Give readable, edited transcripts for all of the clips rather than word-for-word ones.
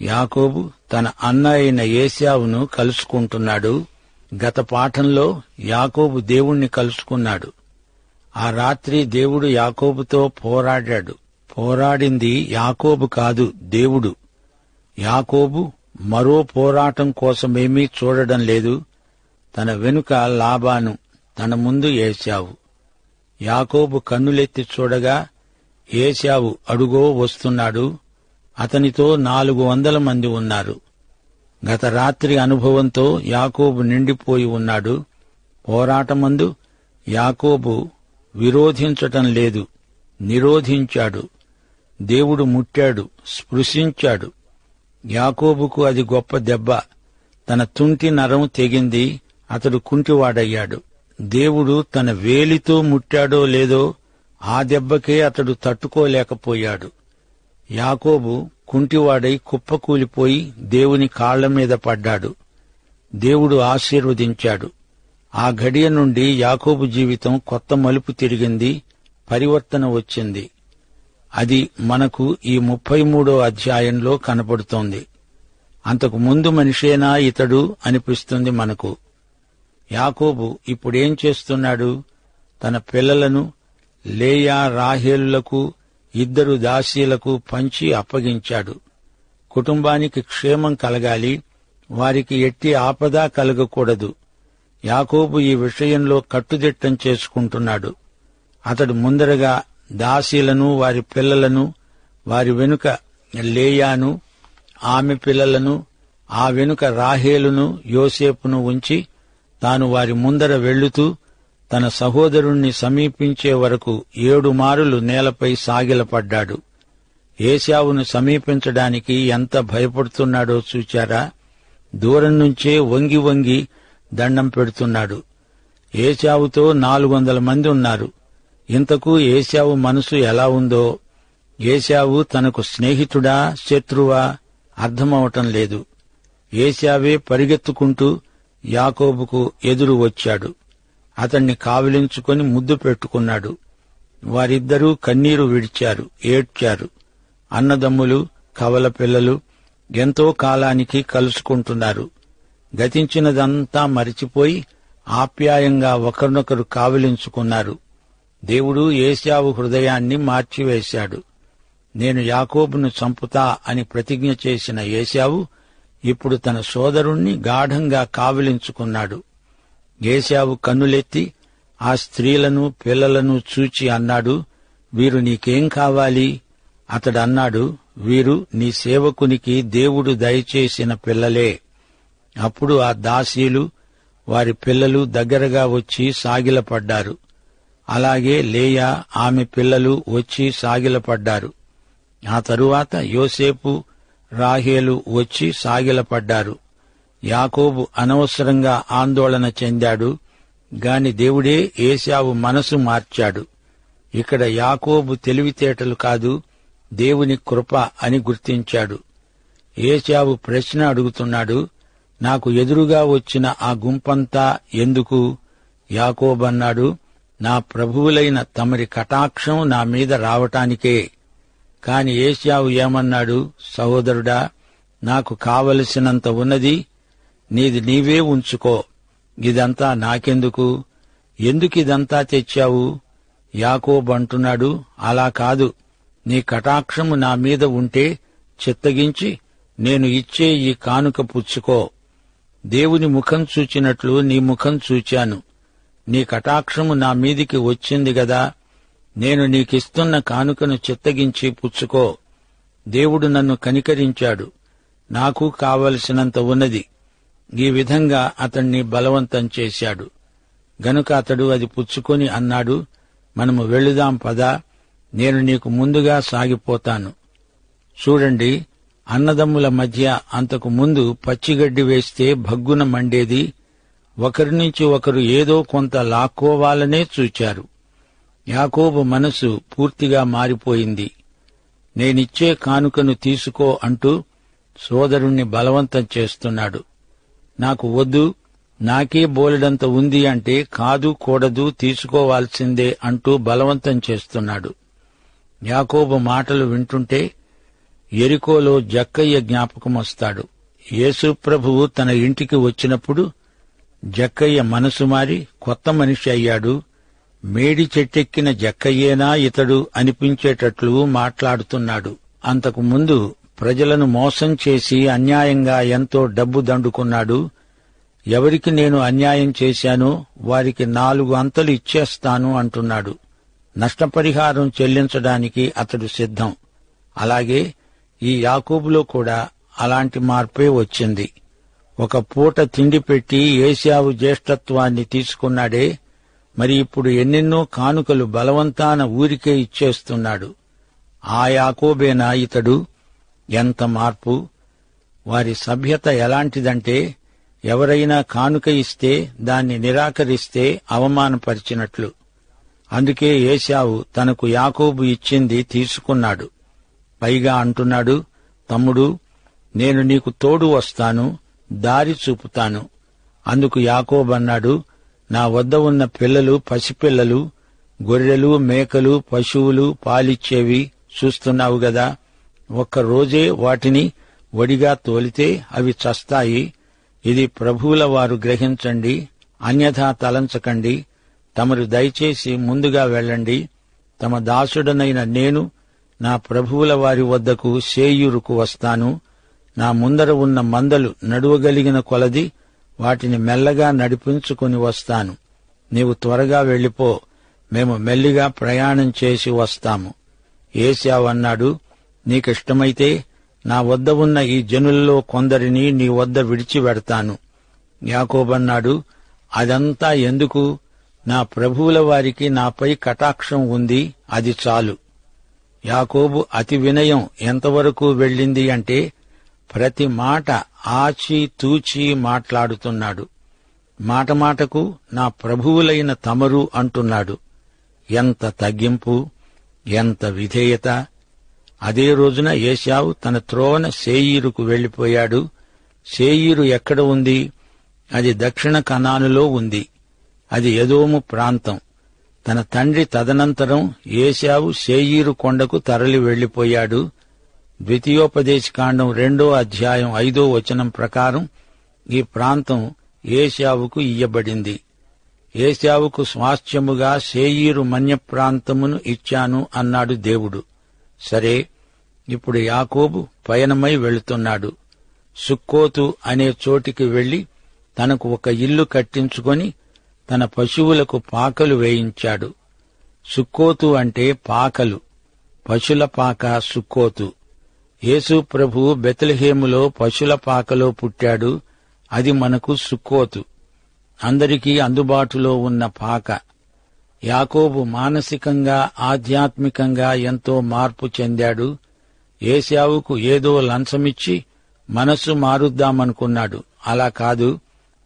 యాకోబు తన అన్న అయిన ఏశావును కలుసుకుంటున్నాడు. గత పాఠంలో యాకోబు దేవుణ్ణి కలుసుకున్నాడు. ఆ రాత్రి దేవుడు యాకోబుతో పోరాడాడు. పోరాడింది యాకోబు కాదు, దేవుడు. యాకోబు మరో పోరాటం కోసమేమీ చూడడం లేదు. తన వెనుక లాబాను, తన ముందు ఏశావు. యాకోబు కన్నులెత్తి చూడగా ఏశావు అడుగో వస్తున్నాడు. అతనితో 400 మంది ఉన్నారు. గత రాత్రి అనుభవంతో యాకోబు నిండిపోయి ఉన్నాడు. పోరాటమందు యాకోబు విరోధించటం లేదు, నిరోధించాడు. దేవుడు ముట్టాడు, స్పృశించాడు. యాకోబుకు అది గొప్ప దెబ్బ. తన తుంటి నరం తెగింది. అతడు కుంటివాడయ్యాడు. దేవుడు తన వేలితో ముట్టాడో లేదో ఆ దెబ్బకే అతడు తట్టుకోలేకపోయాడు. యాకోబు కుంటివాడై కుప్పకూలిపోయి దేవుని కాళ్ల మీద పడ్డాడు. దేవుడు ఆశీర్వదించాడు. ఆ ఘడియ నుండి యాకోబు జీవితం కొత్త మలుపు తిరిగింది, పరివర్తన వచ్చింది. అది మనకు ఈ 33వ అధ్యాయంలో కనపడుతోంది. అంతకు ముందు మనిషేనా ఇతడు అనిపిస్తుంది మనకు. యాకోబు ఇప్పుడేం చేస్తున్నాడు? తన పిల్లలను లేయా, రాహేలులకు 2 దాసీలకు పంచి అప్పగించాడు. కుటుంబానికి క్షేమం కలగాలి, వారికి ఎట్టి ఆపద కలగకూడదు. యాకోబు ఈ విషయంలో కట్టుదిట్టం చేసుకుంటున్నాడు. అతడు ముందరగా దాసీలను, వారి పిల్లలను, వారి వెనుక లేయాను, ఆమె పిల్లలను, ఆ వెనుక రాహేలును, యోసేపును ఉంచి తాను వారి ముందర వెళ్లుతూ తన సహోదరుణ్ణి సమీపించే వరకు 7 మారులు నేలపై సాగిలపడ్డాడు. ఏశావును సమీపించడానికి ఎంత భయపడుతున్నాడో చూచారా? దూరం నుంచే వంగి వంగి దండం పెడుతున్నాడు. ఏశావుతో 400 మంది ఉన్నారు. ఇంతకు ఏశావు మనసు ఎలా ఉందో? ఏశావు తనకు స్నేహితుడా, శత్రువా అర్థమవటం లేదు. ఏశావే పరిగెత్తుకుంటూ యాకోబుకు ఎదురు వచ్చాడు. అతణ్ణి కావిలించుకొని ముద్దు పెట్టుకున్నాడు. వారిద్దరూ కన్నీరు విడిచారు, ఏడ్చారు. అన్నదమ్ములు, కవల పిల్లలు ఎంతో కాలానికి కలుసుకుంటున్నారు. గతించినదంతా మరిచిపోయి ఆప్యాయంగా ఒకరినొకరు కావిలించుకున్నారు. దేవుడు ఏశావు హృదయాన్ని మార్చివేశాడు. నేను యాకోబును చంపుతా అని ప్రతిజ్ఞ చేసిన ఏశావు ఇప్పుడు తన సోదరుణ్ణి గాఢంగా కావిలించుకున్నాడు. ఏశావు కన్నులెత్తి ఆ స్త్రీలను, పిల్లలను చూచి అన్నాడు, వీరు నీకేం కావాలి? అతడన్నాడు, వీరు నీ సేవకునికి దేవుడు దయచేసిన పిల్లలే. అప్పుడు ఆ దాసీలు, వారి పిల్లలు దగ్గరగా వచ్చి సాగిలపడ్డారు. అలాగే లేయా, ఆమె పిల్లలు వచ్చి సాగిలపడ్డారు. ఆ తరువాత యోసేపు, రాహేలు వచ్చి సాగిలపడ్డారు. యాకోబు అనవసరంగా ఆందోళన చెందాడు గాని దేవుడే ఏశావు మనసు మార్చాడు. ఇక్కడ యాకోబు తెలివితేటలు కాదు, దేవుని కృప అని గుర్తించాడు. ఏశావు ప్రశ్న అడుగుతున్నాడు, నాకు ఎదురుగా వచ్చిన ఆ గుంపంతా ఎందుకు? యాకోబన్నాడు, నా ప్రభువులైన తమరి కటాక్షం నా మీద రావటానికే. కాని ఏశావు ఏమన్నాడు? సహోదరుడా, నాకు కావలసినంత ఉన్నది, నీది నీవే ఉంచుకో, ఇదంతా నాకెందుకు? ఎందుకిదంతా తెచ్చావు? యాకోబు అంటున్నాడు, అలా కాదు, నీ కటాక్షము నా మీద ఉంటే చిత్తగించి నేను ఇచ్చే ఈ కానుక పుచ్చుకో. దేవుని ముఖం చూచినట్లు నీ ముఖం చూచాను. నీ కటాక్షము నా మీదికి వచ్చింది గదా, నేను నీకిస్తున్న కానుకను చిత్తగించి పుచ్చుకో. దేవుడు నన్ను కనికరించాడు, నాకు కావలసినంత ఉన్నది. ఈ విధంగా అతణ్ణి బలవంతం చేశాడు. గనుక అతడు అది పుచ్చుకొని అన్నాడు, మనము వెళుదాం పదా, నేను నీకు ముందుగా సాగిపోతాను. చూడండి, అన్నదమ్ముల మధ్య అంతకు ముందు పచ్చిగడ్డి వేస్తే భగ్గున మండేది. ఒకరి నుంచి ఒకరు ఏదో కొంత లాక్కోవాలనే చూచారు. యాకోబు మనసు పూర్తిగా మారిపోయింది. నేనిచ్చే కానుకను తీసుకో అంటూ సోదరుణ్ణి బలవంతం చేస్తున్నాడు. నాకు వద్దు, నాకే బోలెడంత ఉంది అంటే కాదు, కూడదు, తీసుకోవాల్సిందే అంటూ బలవంతం చేస్తున్నాడు. యాకోబు మాటలు వింటుంటే యెరికోలో జక్కయ్య జ్ఞాపకమొస్తాడు. యేసు ప్రభువు తన ఇంటికి వచ్చినప్పుడు జక్కయ్య మనసు మారి కొత్త మనిషి అయ్యాడు. మేడి చెట్టెక్కిన జక్కయ్యేనా ఇతడు అనిపించేటట్లు మాట్లాడుతున్నాడు. అంతకు ముందు ప్రజలను మోసం చేసి అన్యాయంగా ఎంతో డబ్బు దండుకున్నాడు. ఎవరికి నేను అన్యాయం చేశానో వారికి 4 అంతలు ఇచ్చేస్తాను అంటున్నాడు. నష్టపరిహారం చెల్లించడానికి అతడు సిద్ధం. అలాగే ఈ యాకోబులో కూడా అలాంటి మార్పే వచ్చింది. ఒక పూట తిండి పెట్టి ఏశావు జ్యేష్ఠత్వాన్ని తీసుకున్నాడే, మరి ఇప్పుడు ఎన్నెన్నో కానుకలు బలవంతాన ఊరికే ఇచ్చేస్తున్నాడు. ఆ యాకోబేనా ఇతడు? ఎంత మార్పు! వారి సభ్యత ఎలాంటిదంటే, ఎవరైనా కానుక ఇస్తే దాన్ని నిరాకరిస్తే అవమానపరిచినట్లు. అందుకే ఏశావు తనకు యాకోబు ఇచ్చింది తీసుకున్నాడు. పైగా అంటున్నాడు, తమ్ముడు, నేను నీకు తోడు వస్తాను, దారి చూపుతాను. అందుకు యాకోబన్నాడు, నా వద్ద ఉన్న పిల్లలు పసిపిల్లలు, గొర్రెలు, మేకలు, పశువులు, పాలిచ్చేవి చూస్తున్నావు గదా. ఒక్కరోజే వాటిని వడిగా తోలితే అవి చస్తాయి. ఇది ప్రభువుల వారు గ్రహించండి, అన్యథా తలంచకండి. తమరు దయచేసి ముందుగా వెళ్ళండి. తమ దాసుడనైన నేను నా ప్రభువుల వారి వద్దకు శేయూరుకు వస్తాను. నా ముందర ఉన్న మందలు నడువగలిగిన కొలది వాటిని మెల్లగా నడిపించుకుని వస్తాను. నీవు త్వరగా వెళ్ళిపో, మేము మెల్లిగా ప్రయాణం చేసి వస్తాము. ఏశావు అన్నాడు, నీకిష్టమైతే నా వద్ద ఉన్న ఈ జనులలో కొందరిని నీ వద్ద విడిచి వెడతాను. యాకోబన్నాడు, అదంతా ఎందుకు? నా ప్రభువుల వారికి నాపై కటాక్షం ఉంది, అది చాలు. యాకోబు అతి వినయం ఎంతవరకు వెళ్ళింది అంటే, ప్రతి మాట ఆచి తూచి మాట్లాడుతున్నాడు. మాటమాటకు నా ప్రభువులైన తమరు అంటున్నాడు. ఎంత తగ్గింపు, ఎంత విధేయత! అదే రోజున ఏశావు తన త్రోవన శేయీరుకు వెళ్లిపోయాడు. శేయీరు ఎక్కడ ఉంది? అది దక్షిణ కనానులో ఉంది. అది ఎదోము ప్రాంతం. తన తండ్రి తదనంతరం ఏశావు శేయీరు కొండకు తరలి వెళ్లిపోయాడు. ద్వితీయోపదేశకాండం 2వ అధ్యాయం 5వ వచనం ప్రకారం ఈ ప్రాంతం ఏశావుకు ఇయ్యబడింది. ఏశావుకు స్వాస్థ్యముగా శేయీరు మన్య ప్రాంతమును ఇచ్చాను అన్నాడు దేవుడు. సరే, ఇప్పుడు యాకోబు పయనమై వెళుతున్నాడు. సుక్కోతు అనే చోటికి వెళ్లి తనకు ఒక ఇల్లు కట్టించుకొని తన పశువులకు పాకలు వేయించాడు. సుక్కోతు అంటే పాకలు, పశుల పాక సుక్కోతు. యేసు ప్రభువు బెత్లెహేములో పశుల పాకలో పుట్టాడు. అది మనకు సుక్కోతు, అందరికీ అందుబాటులో ఉన్న పాక. యాకోబు మానసికంగా ఆధ్యాత్మికంగా ఎంతో మార్పు చెందాడు. ఏశావుకు ఏదో లంచమిచ్చి మనసు మారుద్దామనుకున్నాడు. అలా కాదు,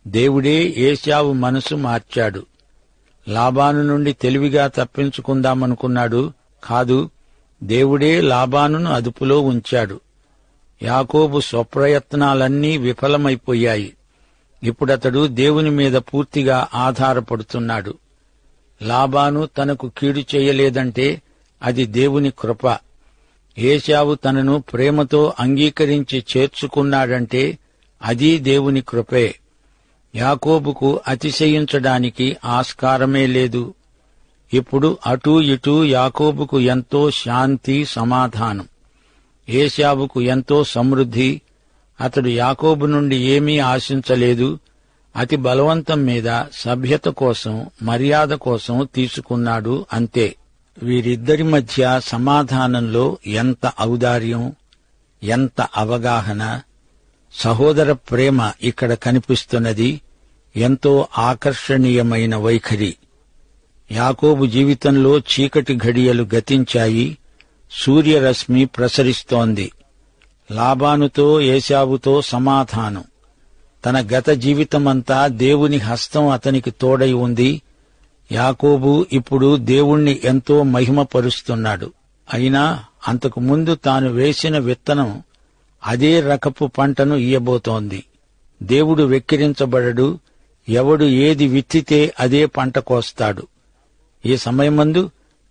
దేవుడే ఏశావు మనసు మార్చాడు. లాబాను నుండి తెలివిగా తప్పించుకుందామనుకున్నాడు. కాదు, దేవుడే లాబానును అదుపులో ఉంచాడు. యాకోబు స్వప్రయత్నాలన్నీ విఫలమైపోయాయి. ఇప్పుడతడు దేవుని మీద పూర్తిగా ఆధారపడుతున్నాడు. లాబాను తనకు కీడు చేయలేదంటే అది దేవుని కృప. ఏశావు తనను ప్రేమతో అంగీకరించి చేర్చుకున్నాడంటే అది దేవుని కృపే. యాకోబుకు అతిశయించడానికి ఆస్కారమే లేదు. ఇప్పుడు అటూ ఇటూ యాకోబుకు ఎంతో శాంతి, సమాధానం. ఏశావుకు ఎంతో సమృద్ధి. అతడు యాకోబు నుండి ఏమీ ఆశించలేదు. అతి బలవంతం మీద సభ్యత కోసం, మర్యాద కోసం తీసుకున్నాడు, అంతే. వీరిద్దరి మధ్య సమాధానంలో ఎంత ఔదార్యం, ఎంత అవగాహన! సహోదర ప్రేమ ఇక్కడ కనిపిస్తున్నది. ఎంతో ఆకర్షణీయమైన వైఖరి. యాకోబు జీవితంలో చీకటి ఘడియలు గతించాయి. సూర్యరశ్మి ప్రసరిస్తోంది. లాబానుతో, ఏశావుతో సమాధానం. తన గత జీవితమంతా దేవుని హస్తం అతనికి తోడై ఉంది. యాకోబు ఇప్పుడు దేవుణ్ణి ఎంతో మహిమపరుస్తున్నాడు. అయినా అంతకు ముందు తాను వేసిన విత్తనం అదే రకపు పంటను ఇయ్యబోతోంది. దేవుడు వెక్కిరించబడడు. ఎవడు ఏది విత్తితే అదే పంట కోస్తాడు. ఈ సమయమందు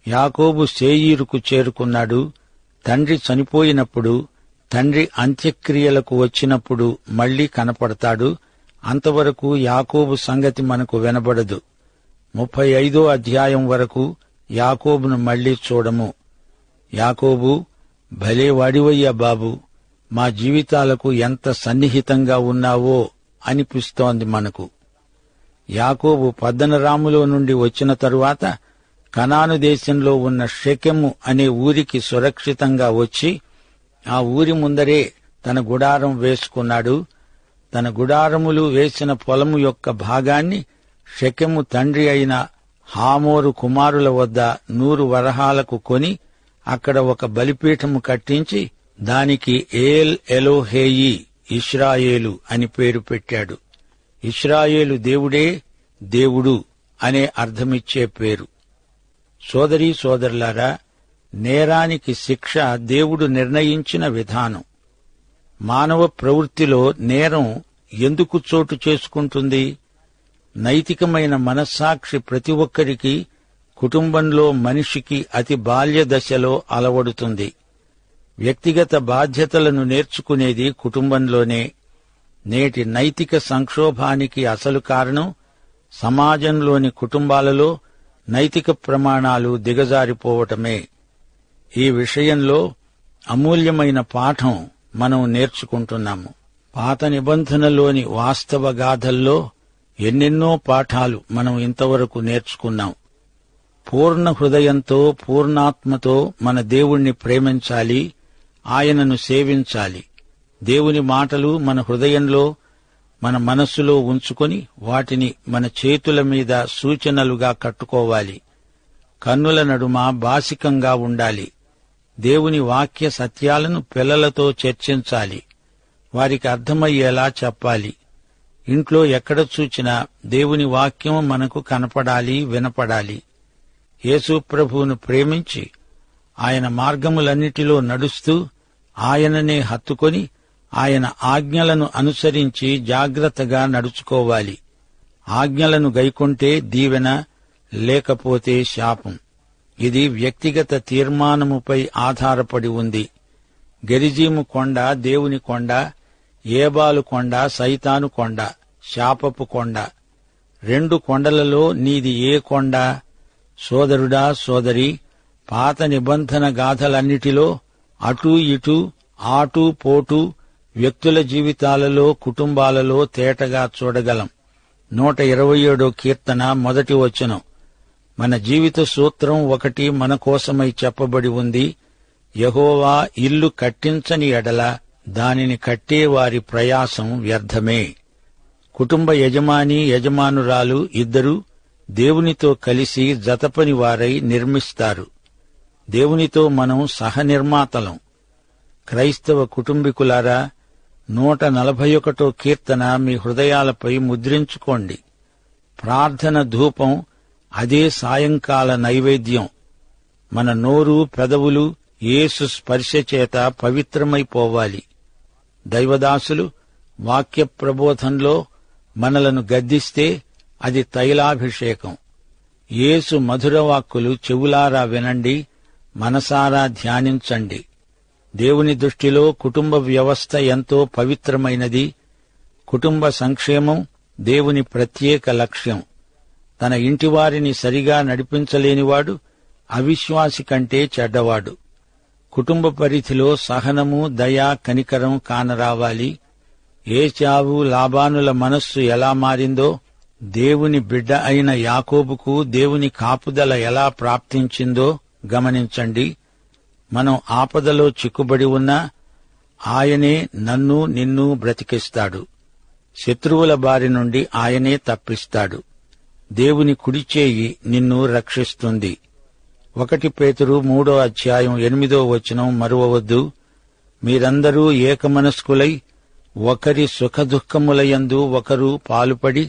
యాకోబు శేయీరుకు చేరుకున్నాడు. తండ్రి చనిపోయినప్పుడు తండ్రి అంత్యక్రియలకు వచ్చినప్పుడు మళ్లీ కనపడతాడు. అంతవరకు యాకోబు సంగతి మనకు వినబడదు. 35వ అధ్యాయం వరకు యాకోబును మళ్లీ చూడము. యాకోబు, భలే వాడివయ్యా బాబు, మా జీవితాలకు ఎంత సన్నిహితంగా ఉన్నావో అనిపిస్తోంది మనకు. యాకోబు పద్దనరాములో నుండి వచ్చిన తరువాత కనాను దేశంలో ఉన్న షెకెము అనే ఊరికి సురక్షితంగా వచ్చి ఆ ఊరి ముందరే తన గుడారం వేసుకున్నాడు. తన గుడారములు వేసిన పొలము యొక్క భాగాన్ని షెకెము తండ్రి అయిన హామోరు కుమారుల వద్ద 100 వరహాలకు కొని అక్కడ ఒక బలిపీఠము కట్టించి దానికి ఏల్ ఎలోహేయి ఇశ్రాయేలు అని పేరు పెట్టాడు. ఇశ్రాయేలు దేవుడే దేవుడు అనే అర్థమిచ్చే పేరు. సోదరీ సోదరులారా, నేరానికి శిక్ష దేవుడు నిర్ణయించిన విధానం. మానవ ప్రవృత్తిలో నేరం ఎందుకు చోటు చేసుకుంటుంది? నైతికమైన మనస్సాక్షి ప్రతి ఒక్కరికి కుటుంబంలో మనిషికి అతి బాల్య దశలో అలవడుతుంది. వ్యక్తిగత బాధ్యతలను నేర్చుకునేది కుటుంబంలోనే. నేటి నైతిక సంక్షోభానికి అసలు కారణం సమాజంలోని కుటుంబాలలో నైతిక ప్రమాణాలు దిగజారిపోవటమే. ఈ విషయంలో అమూల్యమైన పాఠం మనం నేర్చుకుంటున్నాము. పాత నిబంధనలోని వాస్తవ గాథల్లో ఎన్నెన్నో పాఠాలు మనం ఇంతవరకు నేర్చుకున్నాం. పూర్ణ హృదయంతో, పూర్ణాత్మతో మన దేవుణ్ణి ప్రేమించాలి, ఆయనను సేవించాలి. దేవుని మాటలు మన హృదయంలో, మన మనస్సులో ఉంచుకొని వాటిని మన చేతుల మీద సూచనలుగా కట్టుకోవాలి. కన్నుల నడుమ బాసికంగా ఉండాలి. దేవుని వాక్య సత్యాలను పిల్లలతో చర్చించాలి. వారికి అర్థమయ్యేలా చెప్పాలి. ఇంట్లో ఎక్కడ చూచినా దేవుని వాక్యం మనకు కనపడాలి, వినపడాలి. యేసు ప్రభువును ప్రేమించి ఆయన మార్గములన్నిటిలో నడుస్తూ ఆయననే హత్తుకొని ఆయన ఆజ్ఞలను అనుసరించి జాగ్రత్తగా నడుచుకోవాలి. ఆజ్ఞలను గైకొంటే దీవెన, లేకపోతే శాపం. ఇది వ్యక్తిగత తీర్మానముపై ఆధారపడి ఉంది. గెరిజీము కొండ దేవుని కొండ, ఏబాలు కొండ సైతాను కొండ, శాపపు కొండ. 2 కొండలలో నీది ఏ కొండ? సోదరుడా, సోదరి, పాత నిబంధన గాథలన్నిటిలో అటూ ఇటూ, ఆటూ పోటూ వ్యక్తుల జీవితాలలో, కుటుంబాలలో తేటగా చూడగలం. 127వ కీర్తన 1వ వచనం. మన జీవిత సూత్రం ఒకటి మన కోసమై చెప్పబడి ఉంది. యెహోవా ఇల్లు కట్టించని ఎడల దానిని కట్టేవారి ప్రయాసం వ్యర్థమే. కుటుంబ యజమాని, యజమానురాలు ఇద్దరూ దేవునితో కలిసి జతపని వారై నిర్మిస్తారు. దేవునితో మనం సహనిర్మాతలం. క్రైస్తవ కుటుంబీకులారా, 141వ కీర్తన మీ హృదయాలపై ముద్రించుకోండి. ప్రార్థన ధూపం అదే సాయంకాల నైవేద్యం. మన నోరు, పెదవులు యేసు స్పర్శ చేత పవిత్రమైపోవాలి. దైవదాసులు వాక్య ప్రబోధంలో మనలను గద్దిస్తే అది తైలాభిషేకం. యేసు మధురవాక్కులు చెవులారా వినండి, మనసారా ధ్యానించండి. దేవుని దృష్టిలో కుటుంబ వ్యవస్థ ఎంతో పవిత్రమైనది. కుటుంబ సంక్షేమం దేవుని ప్రత్యేక లక్ష్యం. తన ఇంటివారిని సరిగా నడిపించలేనివాడు అవిశ్వాసి కంటే చెడ్డవాడు. కుటుంబ పరిధిలో సహనము, దయ, కనికరం కానరావాలి. ఏశావు, లాబానుల మనస్సు ఎలా మారిందో, దేవుని బిడ్డ అయిన యాకోబుకు దేవుని కాపుదల ఎలా ప్రాప్తించిందో గమనించండి. మనం ఆపదలో చిక్కుబడి ఉన్నా ఆయనే నన్ను, నిన్ను బ్రతికిస్తాడు. శత్రువుల బారి నుండి ఆయనే తప్పిస్తాడు. దేవుని కుడిచేయి నిన్ను రక్షిస్తుంది. 1 పేతురు 3వ అధ్యాయం 8వ వచనం మరువవద్దు. మీరందరూ ఏకమనస్కులై ఒకరి సుఖదుఃఖములయందు ఒకరు పాలుపడి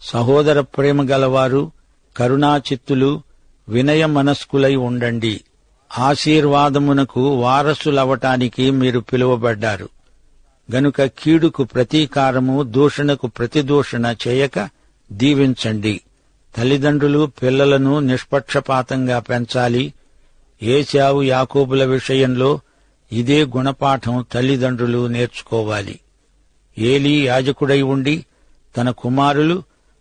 సహోదర ప్రేమ గలవారు, కరుణాచిత్తులు, వినయ మనస్కులై ఉండండి. ఆశీర్వాదమునకు వారసులవటానికి మీరు పిలువబడ్డారు. గనుక కీడుకు ప్రతీకారము, దూషణకు ప్రతిదూషణ చేయక దీవించండి. తల్లిదండ్రులు పిల్లలను నిష్పక్షపాతంగా పెంచాలి. ఏశావు, యాకోబుల విషయంలో ఇదే గుణపాఠం తల్లిదండ్రులు నేర్చుకోవాలి. ఏలీ యాజకుడై ఉండి తన కుమారులు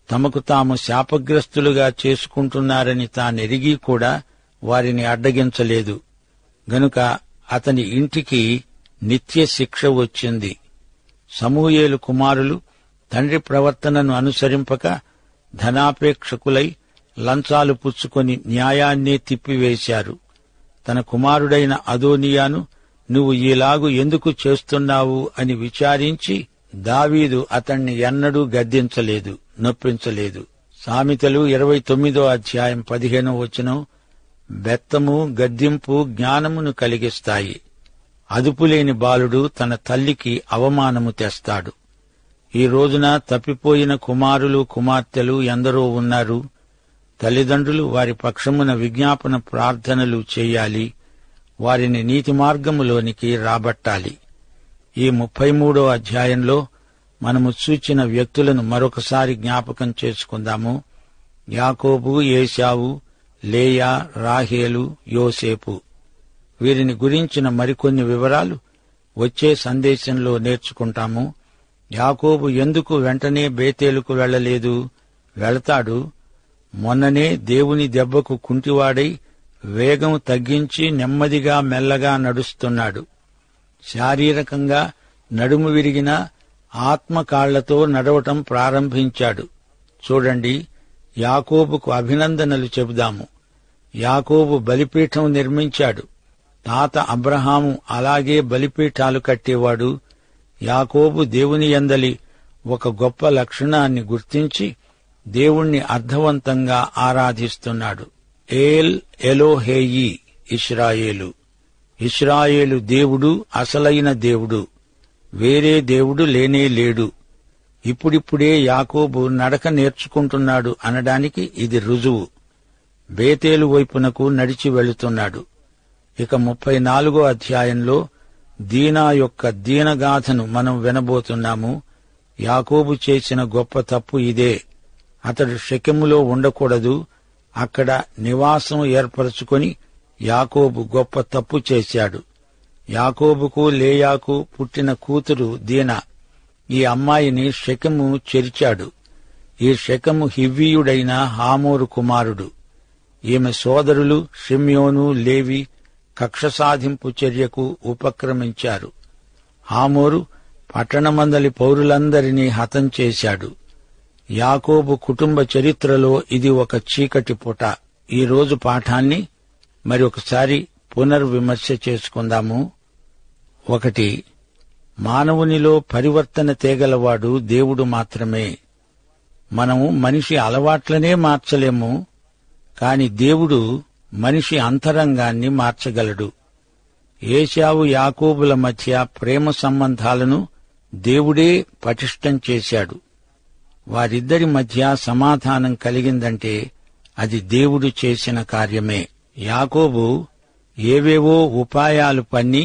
తమకు తాము శాపగ్రస్తులుగా చేసుకుంటున్నారని తానెరిగి కూడా వారిని అడ్డగించలేదు. గనుక అతని ఇంటికి నిత్య శిక్ష వచ్చింది. సమూయేలు కుమారులు తండ్రి ప్రవర్తనను అనుసరింపక ధనాపేక్షకులై లంచాలు పుచ్చుకొని న్యాయాన్నే తిప్పివేశారు. తన కుమారుడైన అదోనియాను నువ్వు ఈలాగు ఎందుకు చేస్తున్నావు అని విచారించి దావీదు అతణ్ణి ఎన్నడూ గద్దించలేదు, నొప్పించలేదు. సామెతలు 29:15 బెత్తము గద్దింపు జ్ఞానమును కలిగిస్తాయి. అదుపులేని బాలుడు తన తల్లికి అవమానము తెస్తాడు. ఈ రోజున తప్పిపోయిన కుమారులు కుమార్తెలు ఎందరో ఉన్నారు. తల్లిదండ్రులు వారి పక్షమున విజ్ఞాపన ప్రార్థనలు చేయాలి. వారిని నీతి మార్గములోనికి రాబట్టాలి. ఈ 33వ అధ్యాయంలో మనము చూచిన వ్యక్తులను మరొకసారి జ్ఞాపకం చేసుకుందాము. యాకోబు, ఏశావు, లేయా, రాహేలు, యోసేపు. వీరిని గురించిన మరికొన్ని వివరాలు వచ్చే సందేశంలో నేర్చుకుంటాము. యాకోబు ఎందుకు వెంటనే బేతేలుకు వెళ్లలేదు? వెళతాడు. మొన్ననే దేవుని దెబ్బకు కుంటివాడై వేగం తగ్గించి నెమ్మదిగా మెల్లగా నడుస్తున్నాడు. శారీరకంగా నడుము విరిగిన ఆత్మకాళ్లతో నడవటం ప్రారంభించాడు. చూడండి, యాకోబుకు అభినందనలు చెబుదాము. యాకోబు బలిపీఠం నిర్మించాడు. తాత అబ్రహాము అలాగే బలిపీఠాలు కట్టేవాడు. యాకోబు దేవుని యందలి ఒక గొప్ప లక్షణాన్ని గుర్తించి దేవుణ్ణి అర్థవంతంగా ఆరాధిస్తున్నాడు. ఏల్ ఎలోహేయి ఇశ్రాయేలు. ఇశ్రాయేలు దేవుడు అసలైన దేవుడు. వేరే దేవుడు లేనే లేడు. ఇప్పుడిప్పుడే యాకోబు నడక నేర్చుకుంటున్నాడు అనడానికి ఇది రుజువు. బేతేలు వైపునకు నడిచి వెళుతున్నాడు. ఇక 34వ అధ్యాయంలో దీనా యొక్క దీనగాథను మనం వినబోతున్నాము. యాకోబు చేసిన గొప్ప తప్పు ఇదే. అతడు షెకెములో ఉండకూడదు. అక్కడ నివాసం ఏర్పరచుకొని యాకోబు గొప్ప తప్పు చేశాడు. యాకోబుకు లేయాకు పుట్టిన కూతురు దీనా. ఈ అమ్మాయిని షెకెము చెరిచాడు. ఈ షెకెము హివ్వీయుడైన హామోరు కుమారుడు. ఈమె సోదరులు షిమ్యోను, లేవి కక్ష సాధింపు చర్యకు ఉపక్రమించారు. హామోరు పట్టణమందలి పౌరులందరినీ హతం చేశాడు. యాకోబు కుటుంబ చరిత్రలో ఇది ఒక చీకటి పుట. ఈ రోజు పాఠాన్ని మరి ఒకసారి పునర్విమర్శ చేసుకుందాము. 1. మానవునిలో పరివర్తన తేగలవాడు దేవుడు మాత్రమే. మనము మనిషి అలవాట్లనే మార్చలేము, కాని దేవుడు మనిషి అంతరంగాన్ని మార్చగలడు. ఏశావు యాకోబుల మధ్య ప్రేమ సంబంధాలను దేవుడే పటిష్టం చేశాడు. వారిద్దరి మధ్య సమాధానం కలిగిందంటే అది దేవుడు చేసిన కార్యమే. యాకోబు ఏవేవో ఉపాయాలు పన్ని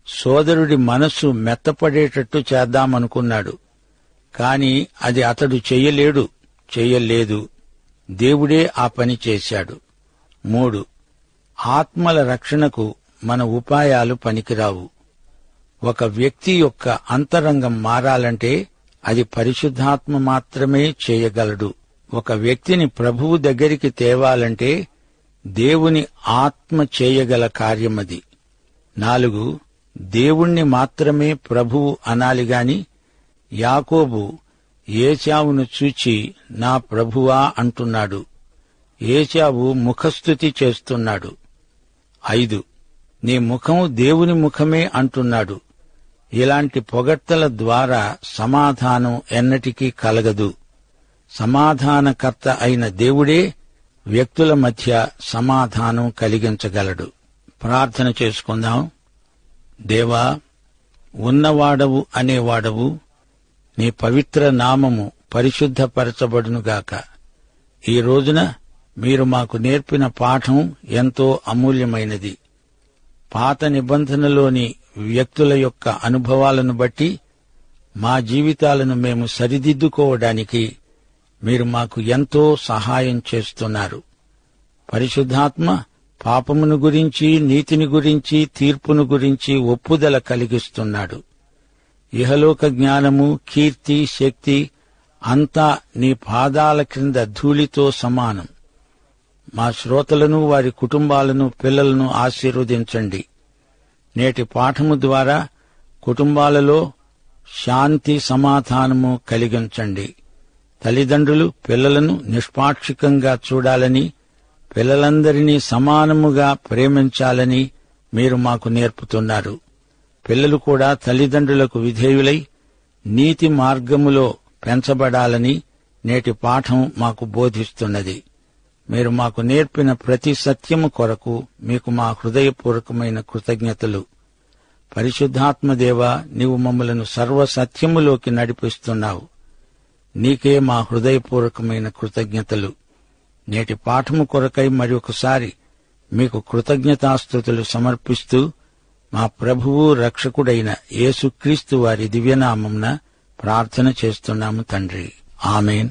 సోదరుడి మనస్సు మెత్తపడేటట్టు చేద్దామనుకున్నాడు. కాని అది అతడు చెయ్యలేదు. దేవుడే ఆ పని చేశాడు. 3. ఆత్మల రక్షణకు మన ఉపాయాలు పనికిరావు. ఒక వ్యక్తి యొక్క అంతరంగం మారాలంటే అది పరిశుద్ధాత్మ మాత్రమే చేయగలడు. ఒక వ్యక్తిని ప్రభువు దగ్గరికి తేవాలంటే దేవుని ఆత్మ చేయగల కార్యమది. 4. దేవుణ్ణి మాత్రమే ప్రభువు అనాలిగాని యాకోబు ఏశావును చూచి నా ప్రభువా అంటున్నాడు. ఏశావు ముఖస్తుతి చేస్తున్నాడు. 5. నీ ముఖం దేవుని ముఖమే అంటున్నాడు. ఇలాంటి పొగడ్తల ద్వారా సమాధానం ఎన్నటికీ కలగదు. సమాధానకర్త అయిన దేవుడే వ్యక్తుల మధ్య సమాధానం కలిగించగలడు. ప్రార్థన చేసుకుందాం. దేవా, ఉన్నవాడవు అనేవాడవు, నీ పవిత్ర నామము పరిశుద్ధపరచబడునుగాక. ఈ రోజున మీరు మాకు నేర్పిన పాఠం ఎంతో అమూల్యమైనది. పాత నిబంధనలోని వ్యక్తుల యొక్క అనుభవాలను బట్టి మా జీవితాలను మేము సరిదిద్దుకోవడానికి మీరు మాకు ఎంతో సహాయం చేస్తున్నారు. పరిశుద్ధాత్మ పాపమును గురించి, నీతిని గురించి, తీర్పును గురించి ఒప్పుదల కలిగిస్తున్నాడు. ఇహలోక జ్ఞానము, కీర్తి, శక్తి అంతా నీ పాదాల క్రింద ధూళితో సమానం. మా శ్రోతలను, వారి కుటుంబాలను, పిల్లలను ఆశీర్వదించండి. నేటి పాఠము ద్వారా కుటుంబాలలో శాంతి, సమాధానము కలిగించండి. తల్లిదండ్రులు పిల్లలను నిష్పాక్షికంగా చూడాలని, పిల్లలందరినీ సమానముగా ప్రేమించాలని మీరు మాకు నేర్పుతున్నారు. పిల్లలు కూడా తల్లిదండ్రులకు విధేయులై నీతి మార్గములో పెంచబడాలని నేటి పాఠం మాకు బోధిస్తున్నది. మీరు మాకు నేర్పిన ప్రతి సత్యము కొరకు మీకు మా హృదయపూర్వకమైన కృతజ్ఞతలు. పరిశుద్ధాత్మదేవా, నీవు మమ్మలను సర్వసత్యములోకి నడిపిస్తున్నావు. నీకే మా హృదయపూర్వకమైన కృతజ్ఞతలు. నేటి పాఠము కొరకై మరొకసారి మీకు కృతజ్ఞతాస్తుతులు సమర్పిస్తూ మా ప్రభువు రక్షకుడైన యేసుక్రీస్తు వారి దివ్యనామమున ప్రార్థన చేస్తున్నాము తండ్రి. ఆమేన్.